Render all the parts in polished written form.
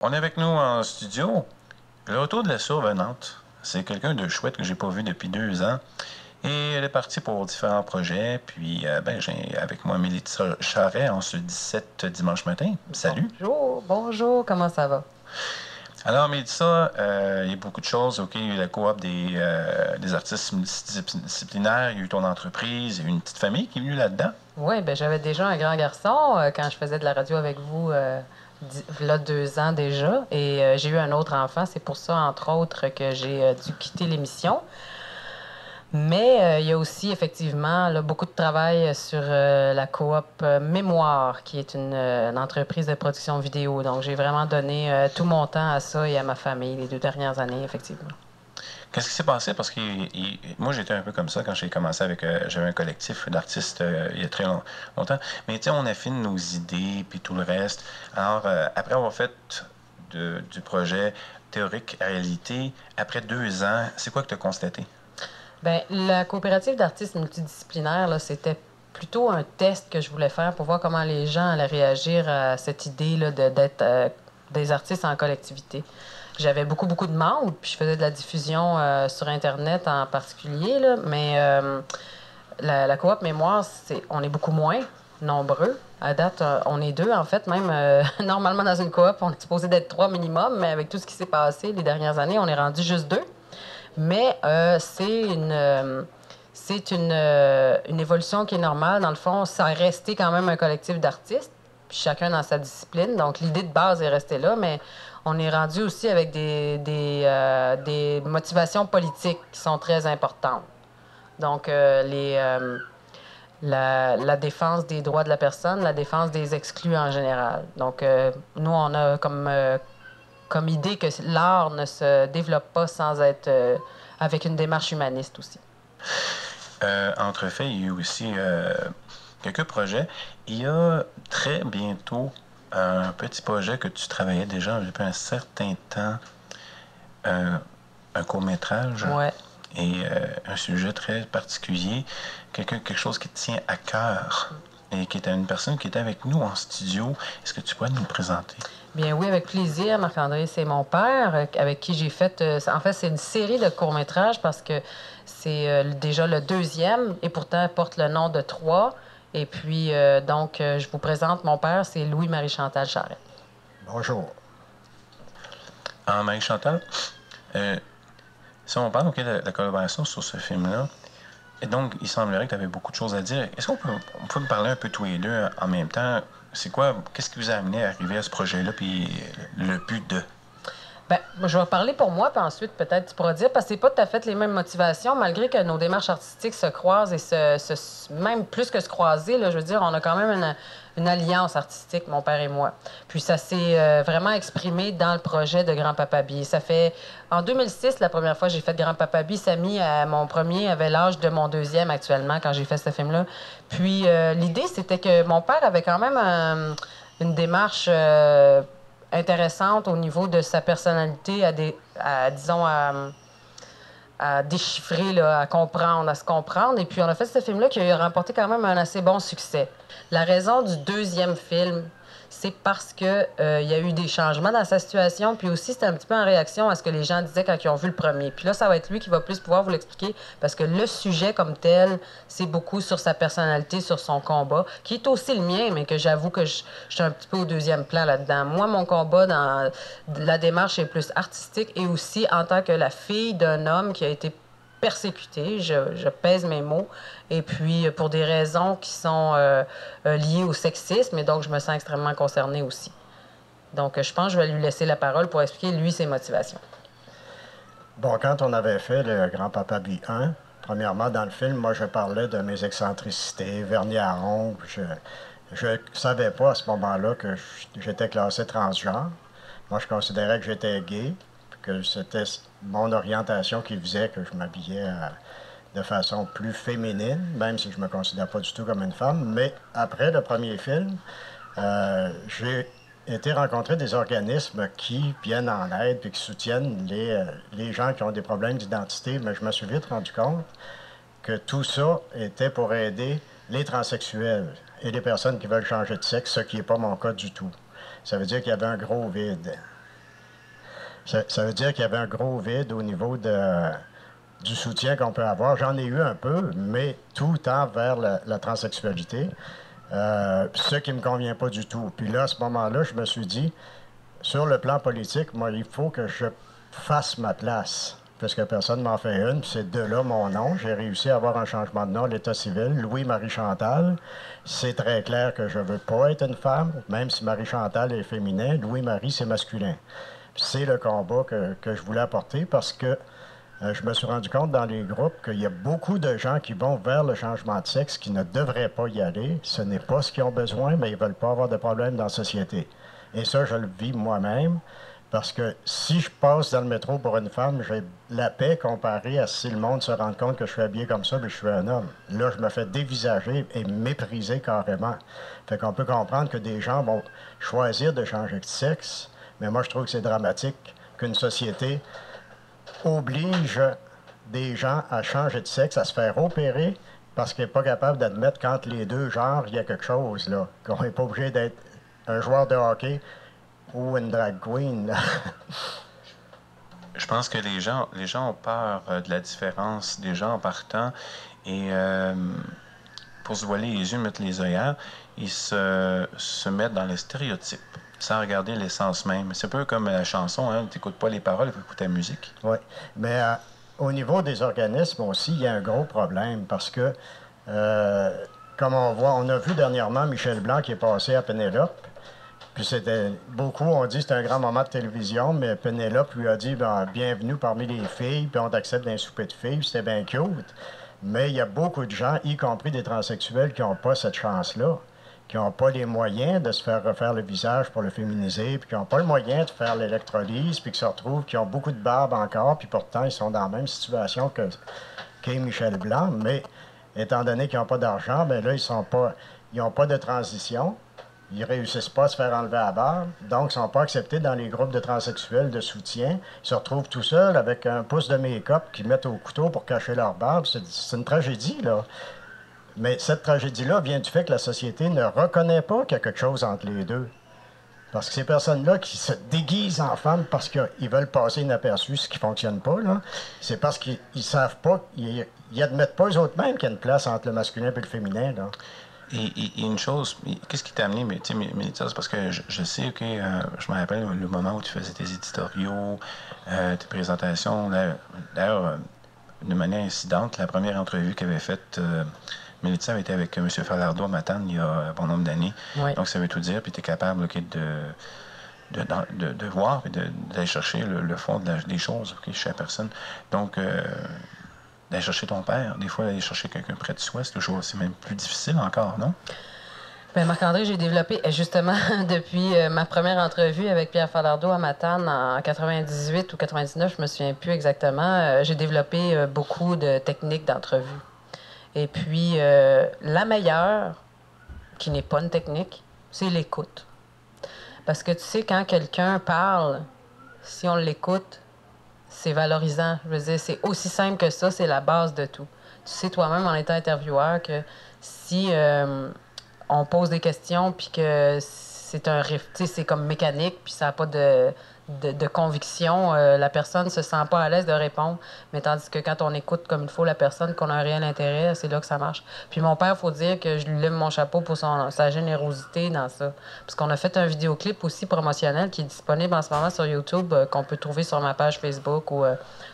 On est avec nous en studio. Le retour de la survenante. C'est quelqu'un de chouette que j'ai pas vu depuis 2 ans. Et elle est partie pour différents projets. Puis, j'ai avec moi Mélissa Charret en ce 17 dimanche matin. Salut. Bonjour, bonjour, comment ça va? Alors, Mélissa, il y a beaucoup de choses. OK, il y a eu la coop des artistes multidisciplinaires. Il y a eu ton entreprise. Il y a eu une petite famille qui est venue là-dedans. Oui, ben j'avais déjà un grand garçon quand je faisais de la radio avec vous, là 2 ans déjà. Et j'ai eu un autre enfant. C'est pour ça, entre autres, que j'ai dû quitter l'émission. Mais il y a aussi effectivement là, beaucoup de travail sur la coop Mémoire, qui est une entreprise de production vidéo. Donc j'ai vraiment donné tout mon temps à ça et à ma famille les 2 dernières années, effectivement. Qu'est-ce qui s'est passé? Parce que moi, j'étais un peu comme ça quand j'ai commencé avec... j'avais un collectif d'artistes il y a très longtemps. Mais tu sais, on affine nos idées, puis tout le reste. Alors, après avoir fait du projet théorique à réalité, après 2 ans, c'est quoi que tu as constaté? Bien, la coopérative d'artistes multidisciplinaires, là, c'était plutôt un test que je voulais faire pour voir comment les gens allaient réagir à cette idée là, d'être des artistes en collectivité. J'avais beaucoup, beaucoup de membres, puis je faisais de la diffusion sur Internet en particulier, là, mais la coop Mémoire, on est beaucoup moins nombreux. À date, on est 2, en fait. Même normalement, dans une coop, on est supposé d'être 3 minimum, mais avec tout ce qui s'est passé les dernières années, on est rendu juste 2. Mais c'est une évolution qui est normale. Dans le fond, ça a resté quand même un collectif d'artistes, puis chacun dans sa discipline. Donc, l'idée de base est restée là, mais on est rendu aussi avec des motivations politiques qui sont très importantes. Donc, la défense des droits de la personne, la défense des exclus en général. Donc, nous, on a comme idée que l'art ne se développe pas sans être avec une démarche humaniste aussi. Entre faits, il y a eu aussi quelques projets. Il y a très bientôt un petit projet que tu travaillais déjà depuis un certain temps, un court-métrage. Ouais. Et un sujet très particulier, quelque chose qui te tient à cœur et qui était une personne qui était avec nous en studio. Est-ce que tu pourrais nous le présenter? Bien oui, avec plaisir. Marc-André, c'est mon père avec qui j'ai fait... en fait, c'est une série de courts-métrages parce que c'est déjà le deuxième et pourtant porte le nom de 3. Et puis, donc, je vous présente mon père, c'est Louis-Marie-Chantal Charret. Bonjour. Marie-Chantal, si on parle de la collaboration sur ce film-là, et donc, il semblerait que tu avais beaucoup de choses à dire. Est-ce qu'on peut me parler un peu tous les deux en même temps? C'est quoi, qu'est-ce qui vous a amené à arriver à ce projet-là, puis le but de... Bien, je vais parler pour moi, puis ensuite, peut-être, tu pourras dire, parce que c'est pas tout à fait les mêmes motivations, malgré que nos démarches artistiques se croisent et même plus que se croiser, là, je veux dire, on a quand même une alliance artistique, mon père et moi. Puis ça s'est vraiment exprimé dans le projet de Grand-Papa Bié. Ça fait... En 2006, la première fois que j'ai fait Grand-Papa Bié, Samy, mon premier, avait l'âge de mon deuxième actuellement, quand j'ai fait ce film-là. Puis l'idée, c'était que mon père avait quand même une démarche... intéressante au niveau de sa personnalité à déchiffrer, là, à comprendre, à se comprendre. Et puis, on a fait ce film-là qui a remporté quand même un assez bon succès. La raison du deuxième film, c'est parce que il y a eu des changements dans sa situation, puis aussi, c'était un petit peu en réaction à ce que les gens disaient quand ils ont vu le premier. Puis là, ça va être lui qui va plus pouvoir vous l'expliquer, parce que le sujet comme tel, c'est beaucoup sur sa personnalité, sur son combat, qui est aussi le mien, mais que j'avoue que je suis un petit peu au deuxième plan là-dedans. Moi, mon combat dans la démarche est plus artistique et aussi en tant que la fille d'un homme qui a été persécutée, je pèse mes mots, et puis pour des raisons qui sont liées au sexisme, et donc je me sens extrêmement concernée aussi. Donc je pense que je vais lui laisser la parole pour expliquer, lui, ses motivations. Bon, quand on avait fait le Grand-Papa Bié 1, premièrement, dans le film, moi, je parlais de mes excentricités, vernis à ongles. Je ne savais pas à ce moment-là que j'étais classé transgenre. Moi, je considérais que j'étais gay, que c'était mon orientation qui faisait que je m'habillais de façon plus féminine, même si je me considère pas du tout comme une femme. Mais après le premier film, j'ai été rencontrer des organismes qui viennent en aide et qui soutiennent les gens qui ont des problèmes d'identité. Mais je me suis vite rendu compte que tout ça était pour aider les transsexuels et les personnes qui veulent changer de sexe, ce qui n'est pas mon cas du tout. Ça veut dire qu'il y avait un gros vide. Ça veut dire qu'il y avait un gros vide au niveau du soutien qu'on peut avoir. J'en ai eu un peu, mais tout tend vers la transsexualité, ce qui ne me convient pas du tout. Puis là, à ce moment-là, je me suis dit, sur le plan politique, moi, il faut que je fasse ma place, parce que personne ne m'en fait une. C'est de là mon nom. J'ai réussi à avoir un changement de nom à l'État civil, Louis-Marie Chantal. C'est très clair que je ne veux pas être une femme, même si Marie-Chantal est féminin. Louis-Marie, c'est masculin. C'est le combat que je voulais apporter parce que je me suis rendu compte dans les groupes qu'il y a beaucoup de gens qui vont vers le changement de sexe qui ne devraient pas y aller. Ce n'est pas ce qu'ils ont besoin, mais ils ne veulent pas avoir de problème dans la société. Et ça, je le vis moi-même. Parce que si je passe dans le métro pour une femme, j'ai la paix comparée à si le monde se rend compte que je suis habillé comme ça, mais je suis un homme. Là, je me fais dévisager et mépriser carrément. Fait qu'on peut comprendre que des gens vont choisir de changer de sexe, mais moi, je trouve que c'est dramatique qu'une société oblige des gens à changer de sexe, à se faire opérer, parce qu'elle n'est pas capable d'admettre qu'entre les deux genres, il y a quelque chose, là. Qu'on n'est pas obligé d'être un joueur de hockey ou une drag queen. Je pense que les gens ont peur de la différence des gens en partant et pour se voiler les yeux, mettre les œillères, ils se mettent dans les stéréotypes sans regarder l'essence même. C'est un peu comme la chanson, hein? Tu n'écoutes pas les paroles, il faut écouter la musique. Oui, mais au niveau des organismes aussi, il y a un gros problème parce que, comme on a vu dernièrement Michel Blanc qui est passé à Pénélope. Puis c'était beaucoup, on dit que c'est un grand moment de télévision, mais Pénélope lui a dit bienvenue parmi les filles, puis on t'accepte d'un souper de filles, c'était bien cute. Mais il y a beaucoup de gens, y compris des transsexuels, qui n'ont pas cette chance-là, qui n'ont pas les moyens de se faire refaire le visage pour le féminiser, puis qui n'ont pas le moyen de faire l'électrolyse, puis qui se retrouvent, qui ont beaucoup de barbe encore, puis pourtant ils sont dans la même situation qu'est Michel Blanc, mais étant donné qu'ils n'ont pas d'argent, bien là, ils n'ont pas de transition. Ils ne réussissent pas à se faire enlever la barbe, donc ils ne sont pas acceptés dans les groupes de transsexuels de soutien. Ils se retrouvent tout seuls avec un pouce de make-up qu'ils mettent au couteau pour cacher leur barbe. C'est une tragédie, là. Mais cette tragédie-là vient du fait que la société ne reconnaît pas qu'il y a quelque chose entre les deux. Parce que ces personnes-là qui se déguisent en femmes parce qu'ils veulent passer inaperçu, ce qui ne fonctionne pas, là, c'est parce qu'ils ne savent pas, ils n'admettent pas eux-mêmes qu'il y a une place entre le masculin et le féminin, là. Et une chose, qu'est-ce qui t'a amené, mais c'est parce que je sais, OK, je me rappelle le moment où tu faisais tes éditoriaux, tes présentations. D'ailleurs, de manière incidente, la première entrevue qu'avait faite Mélissa avait été avec M. Falardeau à Matane il y a un bon nombre d'années. Oui. Donc, ça veut tout dire, puis tu es capable de voir et d'aller chercher le fond des choses chez la personne. Donc, d'aller chercher ton père, des fois, d'aller chercher quelqu'un près de soi, c'est même plus difficile encore, non? Bien, Marc-André, j'ai développé, justement, depuis ma première entrevue avec Pierre Falardeau à Matane en 98 ou 99, je me souviens plus exactement, j'ai développé beaucoup de techniques d'entrevue. Et puis, la meilleure, qui n'est pas une technique, c'est l'écoute. Parce que tu sais, quand quelqu'un parle, si on l'écoute, c'est valorisant. Je veux dire, c'est aussi simple que ça, c'est la base de tout. Tu sais toi-même, en étant intervieweur, que si on pose des questions, puis que c'est un riff, tu sais, c'est comme mécanique, puis ça n'a pas de conviction, la personne ne se sent pas à l'aise de répondre. Mais tandis que quand on écoute comme il faut la personne, qu'on a un réel intérêt, c'est là que ça marche. Puis mon père, il faut dire que je lui lève mon chapeau pour sa générosité dans ça. Parce qu'on a fait un vidéoclip aussi promotionnel qui est disponible en ce moment sur YouTube, qu'on peut trouver sur ma page Facebook ou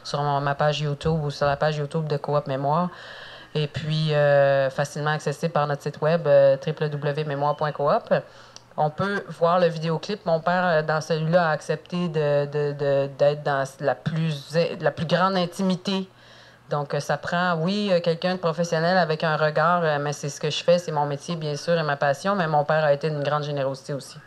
sur ma page YouTube ou sur la page YouTube de Coop Mémoire. Et puis, facilement accessible par notre site web www.mémoire.coop. On peut voir le vidéoclip. Mon père, dans celui-là, a accepté d'être dans la plus grande intimité. Donc, ça prend, oui, quelqu'un de professionnel avec un regard, mais c'est ce que je fais, c'est mon métier, bien sûr, et ma passion, mais mon père a été d'une grande générosité aussi.